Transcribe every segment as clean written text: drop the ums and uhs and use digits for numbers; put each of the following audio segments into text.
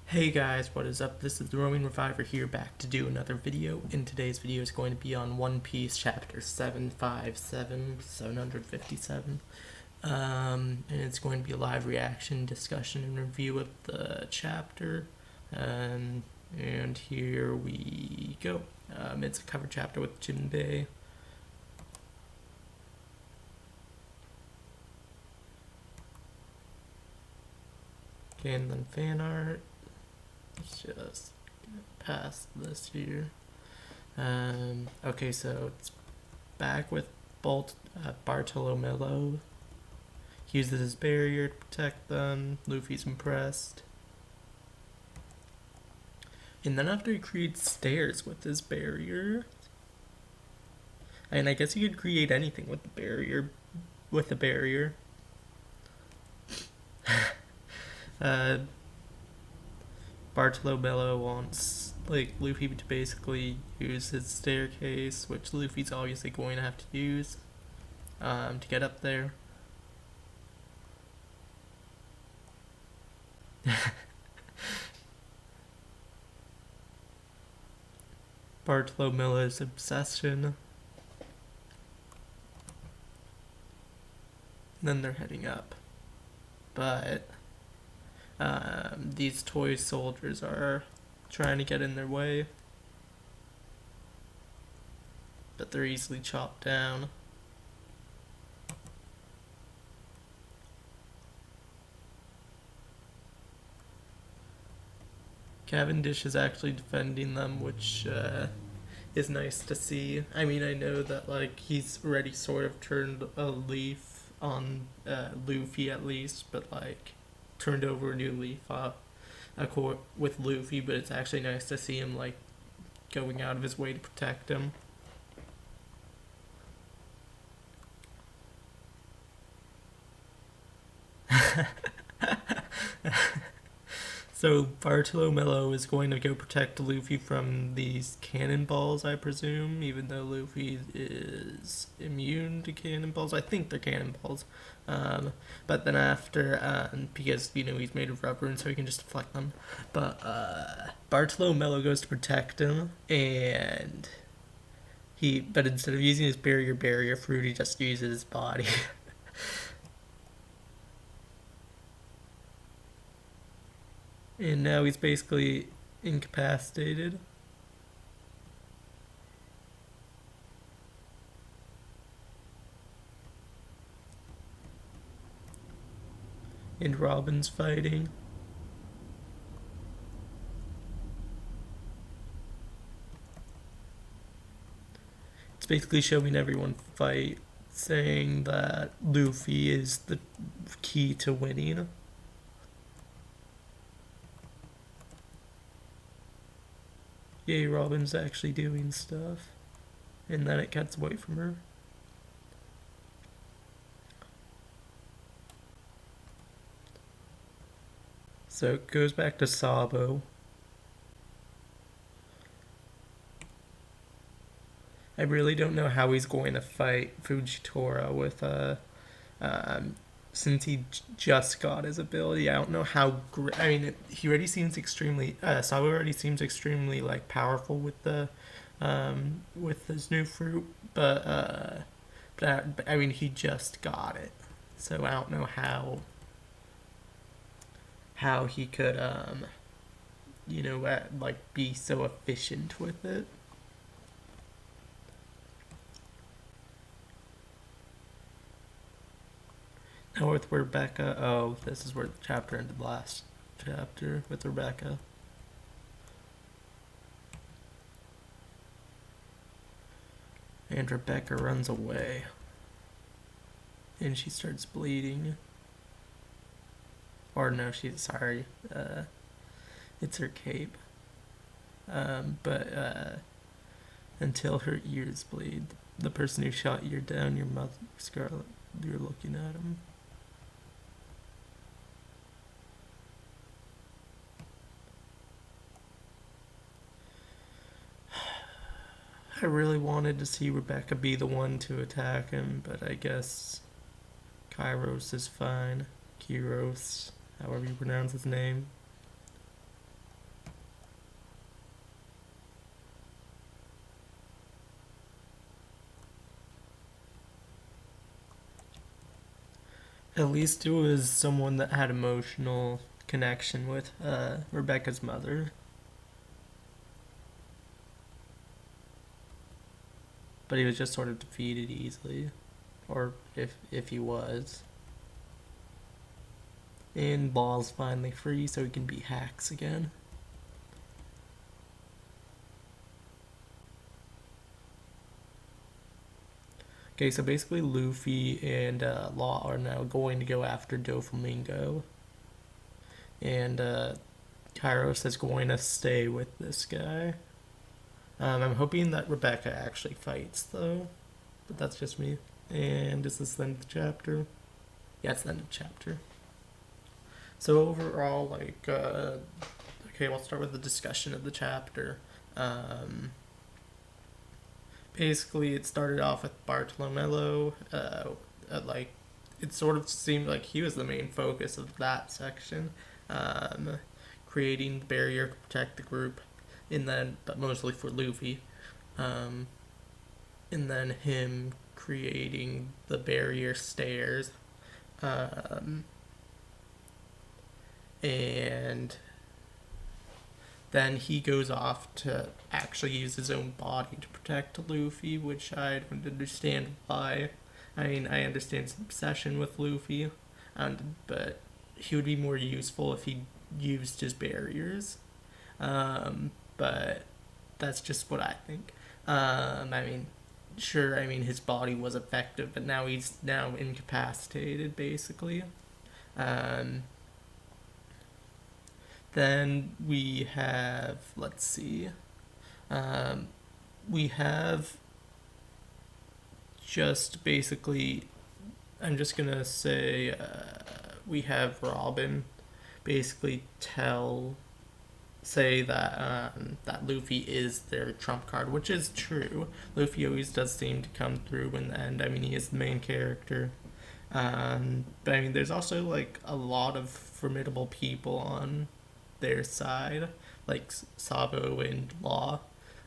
Hey guys, what is up? This is the Roaming Reviver here, back to do another video. In today's video is going to be on One Piece chapter 757. And it's going to be a live reaction, discussion, and review of the chapter. And here we go. It's a cover chapter with Jinbei. Okay, and then fan art. Let's just get past this here. Okay, so it's back with Bartolomeo. He uses his barrier to protect them. Luffy's impressed. And then after he creates stairs with his barrier, and I guess he could create anything with the barrier. Bartolomeo wants Luffy to basically use his staircase, which Luffy's obviously going to have to use to get up there. Bartolomeo's obsession. And then they're heading up. But these toy soldiers are trying to get in their way. But they're easily chopped down. Cavendish is actually defending them, which is nice to see. I mean, I know that he's already sort of turned a leaf on Luffy at least, but turned over a new leaf with Luffy, but it's actually nice to see him going out of his way to protect him. So Bartolomeo is going to go protect Luffy from these cannonballs, I presume, even though Luffy is immune to cannonballs. I think they're cannonballs. But then after, because, he's made of rubber and so he can just deflect them. But Bartolomeo goes to protect him, and but instead of using his barrier fruit, he just uses his body. And now he's basically incapacitated. And Robin's fighting. It's basically showing everyone fight, saying that Luffy is the key to winning. Yay, Robin's actually doing stuff. And then it cuts away from her. So it goes back to Sabo. I really don't know how he's going to fight Fujitora with since he just got his ability. I don't know how great. I mean, he already seems extremely. Sabo already seems extremely powerful with his new fruit, but I mean, he just got it, so I don't know how he could be so efficient with it. Now with Rebecca, oh, this is where the chapter ended last chapter, with Rebecca. And Rebecca runs away. And she starts bleeding. Or no, sorry. It's her cape. But until her ears bleed. The person who shot you down, your mother, Scarlet, you're looking at him. I really wanted to see Rebecca be the one to attack him, but I guess Kairos is fine. Kyros, however you pronounce his name. At least it was someone that had emotional connection with Rebecca's mother. But he was just sort of defeated easily. Or if he was. And Law's finally free so he can be Hacks again. Okay, so basically Luffy and Law are now going to go after Doflamingo. And Kairos is going to stay with this guy. I'm hoping that Rebecca actually fights, though. But that's just me. And is this the end of the chapter? Yeah, it's the end of the chapter. So overall, like, okay, we'll start with the discussion of the chapter. Basically, it started off with Bartolomeo. Like, it sort of seemed like he was the main focus of that section. Creating the barrier to protect the group, and then, but mostly for Luffy. And then him creating the barrier stairs. And then he goes off to actually use his own body to protect Luffy, which I don't understand why. I mean, I understand his obsession with Luffy, but he would be more useful if he used his barriers. But that's just what I think. I mean, sure, I mean, his body was effective, but now he's now incapacitated, basically. Then we have, let's see, we have just basically, I'm just gonna say, we have Robin basically say that that Luffy is their trump card, which is true. Luffy always does seem to come through in the end. I mean, he is the main character. But I mean, there's also like a lot of formidable people on their side, like Sabo and Law.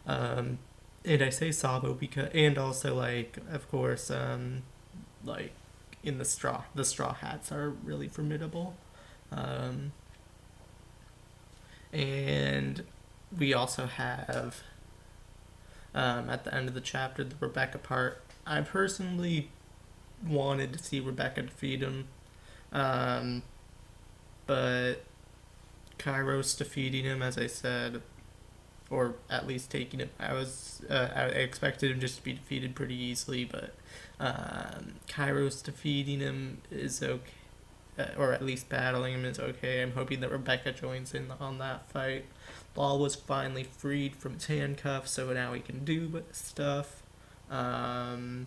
And I say Sabo because, and also like, of course, like in the straw hats are really formidable. And we also have, at the end of the chapter, the Rebecca part. I personally wanted to see Rebecca defeat him, but Kairos defeating him, as I said, or at least taking him. I expected him just to be defeated pretty easily, but Kairos defeating him is okay. Or at least battling him is okay. I'm hoping that Rebecca joins in on that fight. Law was finally freed from his handcuffs, so now he can do stuff. And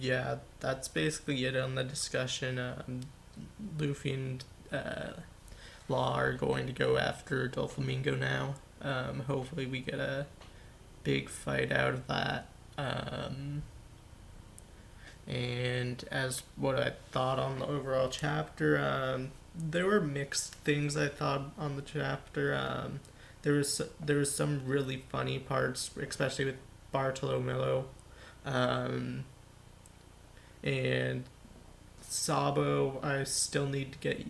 yeah, that's basically it on the discussion. Luffy and Law are going to go after Doflamingo now. Hopefully we get a big fight out of that. And as what I thought on the overall chapter, there were mixed things I thought on the chapter. There was some really funny parts, especially with Bartolomeo, and Sabo. I still need to get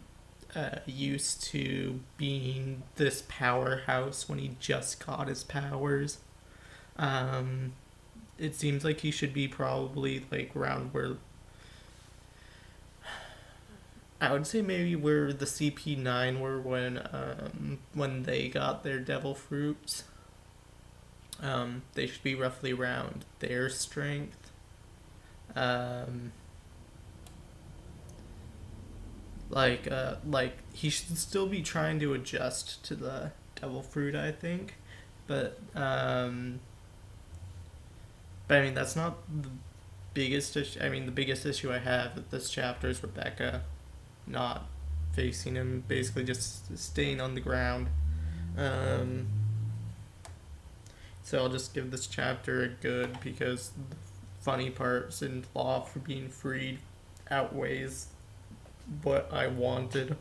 used to being this powerhouse when he just got his powers. It seems like he should be probably like around where, I would say maybe where the CP9 were when they got their devil fruits. They should be roughly around their strength. Like he should still be trying to adjust to the devil fruit, I think, but I mean, that's not the biggest issue. I mean, the biggest issue I have with this chapter is Rebecca not facing him, basically just staying on the ground. So I'll just give this chapter a good, because the funny parts and Law for being freed outweighs what I wanted.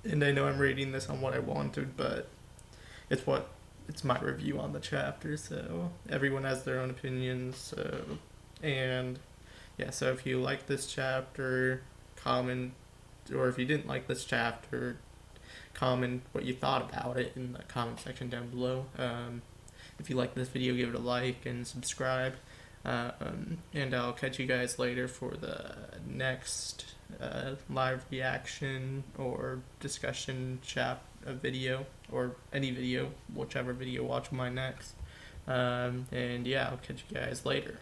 And I know I'm rating this on what I wanted, but it's my review on the chapter, so everyone has their own opinions, so And yeah, so if you like this chapter, comment, or if you didn't like this chapter, comment what you thought about it in the comment section down below. If you like this video, give it a like and subscribe. And I'll catch you guys later for the next live reaction or discussion video, or any video, whichever video, watch mine next. And yeah, I'll catch you guys later.